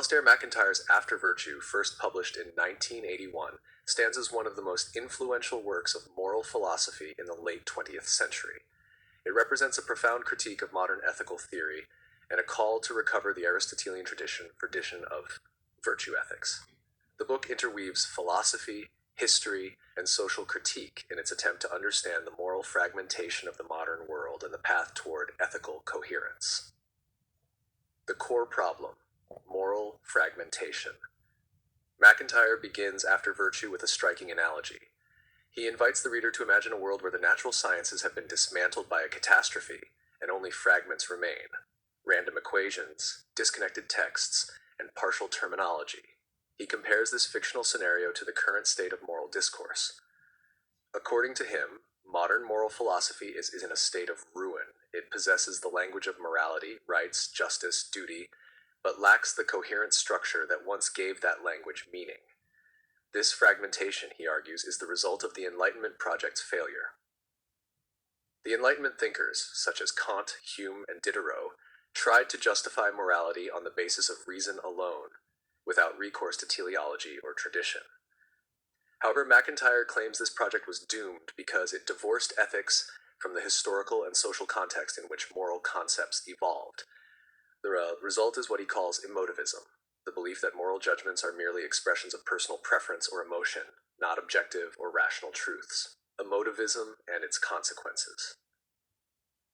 Alasdair MacIntyre's After Virtue, first published in 1981, stands as one of the most influential works of moral philosophy in the late 20th century. It represents a profound critique of modern ethical theory and a call to recover the Aristotelian tradition of virtue ethics. The book interweaves philosophy, history, and social critique in its attempt to understand the moral fragmentation of the modern world and the path toward ethical coherence. The core problem: moral fragmentation. MacIntyre begins After Virtue with a striking analogy. He invites the reader to imagine a world where the natural sciences have been dismantled by a catastrophe and only fragments remain: random equations, disconnected texts, and partial terminology. He compares this fictional scenario to the current state of moral discourse. According to him, modern moral philosophy is in a state of ruin. It possesses the language of morality, rights, justice, duty, but lacks the coherent structure that once gave that language meaning. This fragmentation, he argues, is the result of the Enlightenment project's failure. The Enlightenment thinkers, such as Kant, Hume, and Diderot, tried to justify morality on the basis of reason alone, without recourse to teleology or tradition. However, MacIntyre claims this project was doomed because it divorced ethics from the historical and social context in which moral concepts evolved. The result is what he calls emotivism, the belief that moral judgments are merely expressions of personal preference or emotion, not objective or rational truths. Emotivism and its consequences.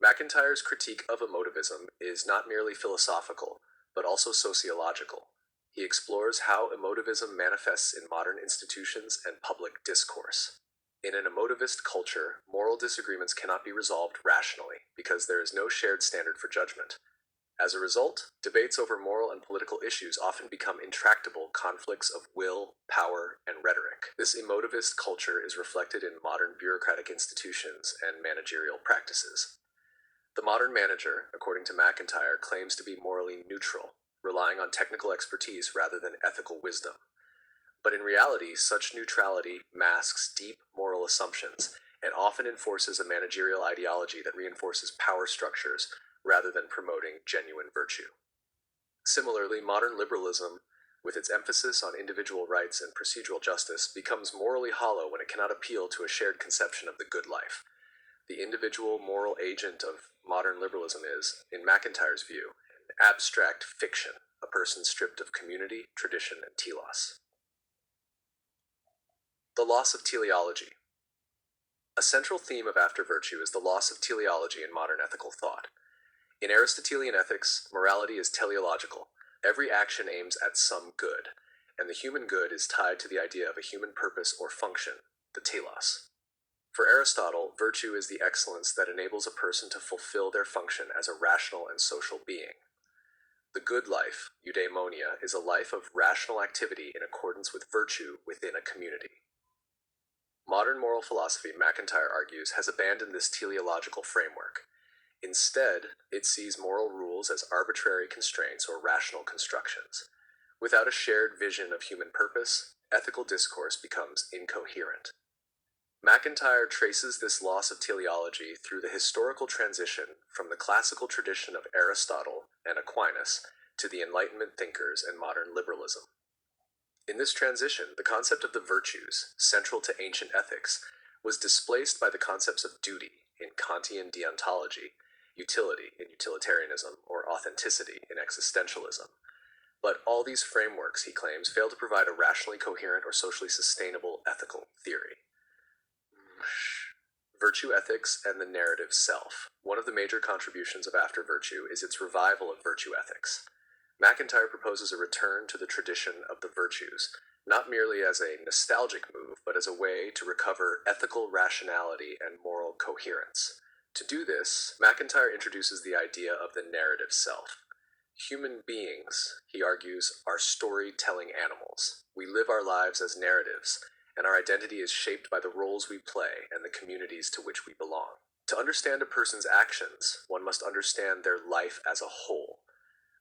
MacIntyre's critique of emotivism is not merely philosophical, but also sociological. He explores how emotivism manifests in modern institutions and public discourse. In an emotivist culture, moral disagreements cannot be resolved rationally because there is no shared standard for judgment. As a result, debates over moral and political issues often become intractable conflicts of will, power, and rhetoric. This emotivist culture is reflected in modern bureaucratic institutions and managerial practices. The modern manager, according to MacIntyre, claims to be morally neutral, relying on technical expertise rather than ethical wisdom. But in reality, such neutrality masks deep moral assumptions and often enforces a managerial ideology that reinforces power structures rather than promoting genuine virtue. Similarly, modern liberalism, with its emphasis on individual rights and procedural justice, becomes morally hollow when it cannot appeal to a shared conception of the good life. The individual moral agent of modern liberalism is, in MacIntyre's view, an abstract fiction, a person stripped of community, tradition, and telos. The loss of teleology. A central theme of After Virtue is the loss of teleology in modern ethical thought. In Aristotelian ethics, morality is teleological. Every action aims at some good, and the human good is tied to the idea of a human purpose or function, the telos. For Aristotle, virtue is the excellence that enables a person to fulfill their function as a rational and social being. The good life, eudaimonia, is a life of rational activity in accordance with virtue within a community. Modern moral philosophy, MacIntyre argues, has abandoned this teleological framework. Instead, it sees moral rules as arbitrary constraints or rational constructions. Without a shared vision of human purpose, ethical discourse becomes incoherent. MacIntyre traces this loss of teleology through the historical transition from the classical tradition of Aristotle and Aquinas to the Enlightenment thinkers and modern liberalism. In this transition, the concept of the virtues, central to ancient ethics, was displaced by the concepts of duty in Kantian deontology, utility in utilitarianism, or authenticity in existentialism. But all these frameworks, he claims, fail to provide a rationally coherent or socially sustainable ethical theory. Virtue ethics and the narrative self. One of the major contributions of After Virtue is its revival of virtue ethics. MacIntyre proposes a return to the tradition of the virtues, not merely as a nostalgic move, but as a way to recover ethical rationality and moral coherence. To do this, MacIntyre introduces the idea of the narrative self. Human beings, he argues, are storytelling animals. We live our lives as narratives, and our identity is shaped by the roles we play and the communities to which we belong. To understand a person's actions, one must understand their life as a whole,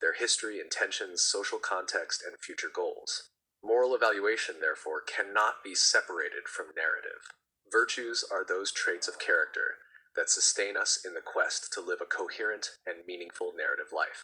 their history, intentions, social context, and future goals. Moral evaluation, therefore, cannot be separated from narrative. Virtues are those traits of character that sustain us in the quest to live a coherent and meaningful narrative life.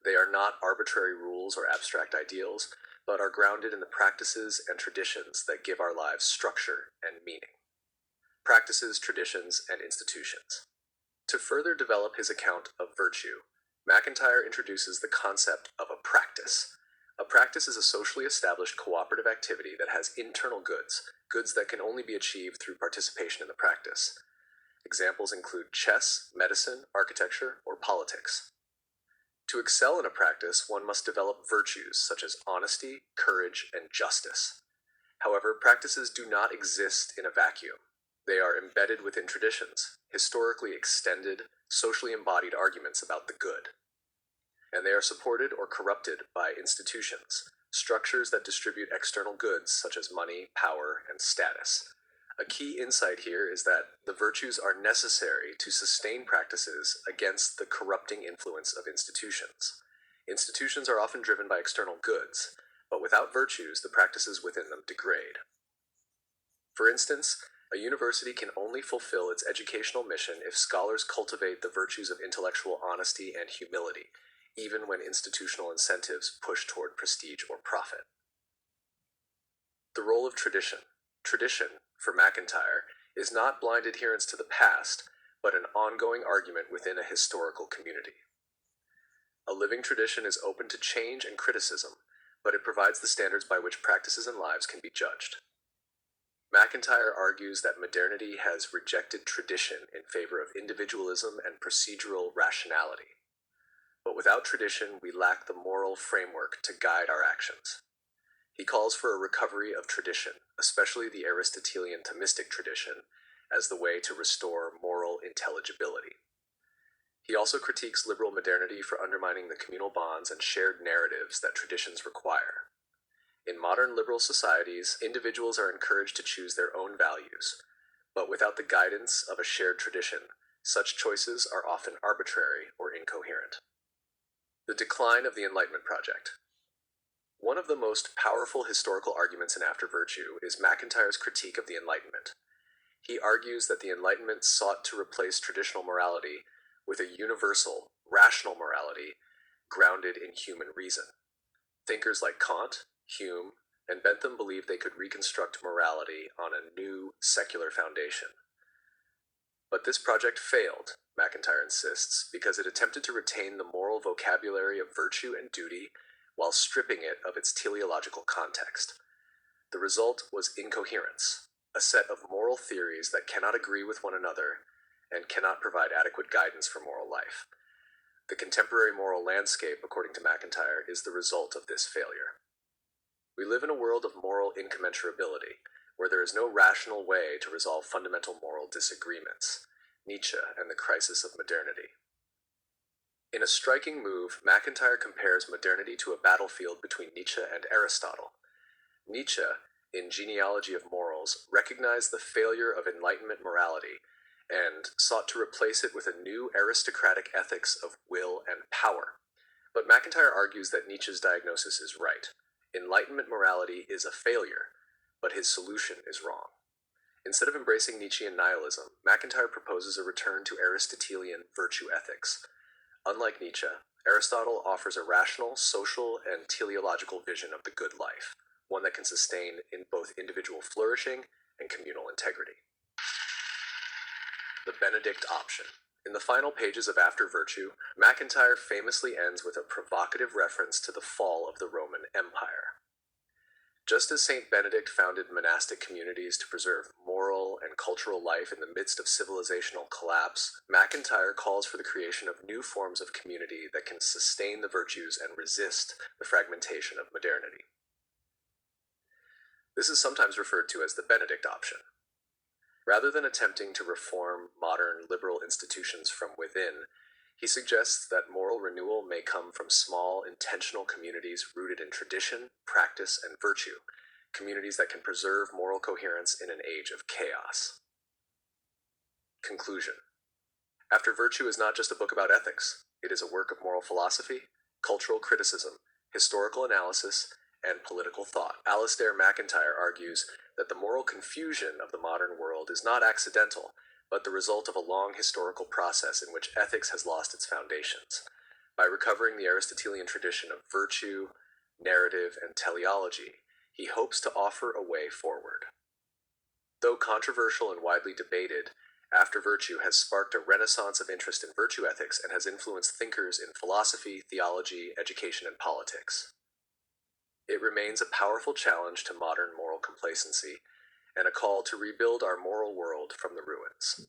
They are not arbitrary rules or abstract ideals, but are grounded in the practices and traditions that give our lives structure and meaning. Practices, traditions, and institutions. To further develop his account of virtue, MacIntyre introduces the concept of a practice. A practice is a socially established cooperative activity that has internal goods, goods that can only be achieved through participation in the practice. Examples include chess, medicine, architecture, or politics. To excel in a practice, one must develop virtues such as honesty, courage, and justice. However, practices do not exist in a vacuum. They are embedded within traditions, historically extended, socially embodied arguments about the good. And they are supported or corrupted by institutions, structures that distribute external goods such as money, power, and status. A key insight here is that the virtues are necessary to sustain practices against the corrupting influence of institutions. Institutions are often driven by external goods, but without virtues, the practices within them degrade. For instance, a university can only fulfill its educational mission if scholars cultivate the virtues of intellectual honesty and humility, even when institutional incentives push toward prestige or profit. The role of tradition. Tradition, for MacIntyre, is not blind adherence to the past, but an ongoing argument within a historical community. A living tradition is open to change and criticism, but it provides the standards by which practices and lives can be judged. MacIntyre argues that modernity has rejected tradition in favor of individualism and procedural rationality. But without tradition, we lack the moral framework to guide our actions. He calls for a recovery of tradition, especially the Aristotelian Thomistic tradition, as the way to restore moral intelligibility. He also critiques liberal modernity for undermining the communal bonds and shared narratives that traditions require. In modern liberal societies, individuals are encouraged to choose their own values, but without the guidance of a shared tradition, such choices are often arbitrary or incoherent. The decline of the Enlightenment project. One of the most powerful historical arguments in After Virtue is MacIntyre's critique of the Enlightenment. He argues that the Enlightenment sought to replace traditional morality with a universal, rational morality grounded in human reason. Thinkers like Kant, Hume, and Bentham believed they could reconstruct morality on a new, secular foundation. But this project failed, MacIntyre insists, because it attempted to retain the moral vocabulary of virtue and duty while stripping it of its teleological context. The result was incoherence, a set of moral theories that cannot agree with one another and cannot provide adequate guidance for moral life. The contemporary moral landscape, according to MacIntyre, is the result of this failure. We live in a world of moral incommensurability, where there is no rational way to resolve fundamental moral disagreements. Nietzsche and the crisis of modernity. In a striking move, MacIntyre compares modernity to a battlefield between Nietzsche and Aristotle. Nietzsche, in Genealogy of Morals, recognized the failure of Enlightenment morality and sought to replace it with a new aristocratic ethics of will and power. But MacIntyre argues that Nietzsche's diagnosis is right. Enlightenment morality is a failure, but his solution is wrong. Instead of embracing Nietzschean nihilism, MacIntyre proposes a return to Aristotelian virtue ethics. Unlike Nietzsche, Aristotle offers a rational, social, and teleological vision of the good life, one that can sustain in both individual flourishing and communal integrity. The Benedict option. In the final pages of After Virtue, MacIntyre famously ends with a provocative reference to the fall of the Roman Empire. Just as Saint Benedict founded monastic communities to preserve moral and cultural life in the midst of civilizational collapse, MacIntyre calls for the creation of new forms of community that can sustain the virtues and resist the fragmentation of modernity. This is sometimes referred to as the Benedict option. Rather than attempting to reform modern liberal institutions from within, he suggests that moral renewal may come from small, intentional communities rooted in tradition, practice, and virtue, communities that can preserve moral coherence in an age of chaos. Conclusion. After Virtue is not just a book about ethics. It is a work of moral philosophy, cultural criticism, historical analysis, and political thought. Alasdair MacIntyre argues that the moral confusion of the modern world is not accidental, but the result of a long historical process in which ethics has lost its foundations. By recovering the Aristotelian tradition of virtue, narrative, and teleology, he hopes to offer a way forward. Though controversial and widely debated, After Virtue has sparked a renaissance of interest in virtue ethics and has influenced thinkers in philosophy, theology, education, and politics. It remains a powerful challenge to modern moral complacency and a call to rebuild our moral world from the ruins.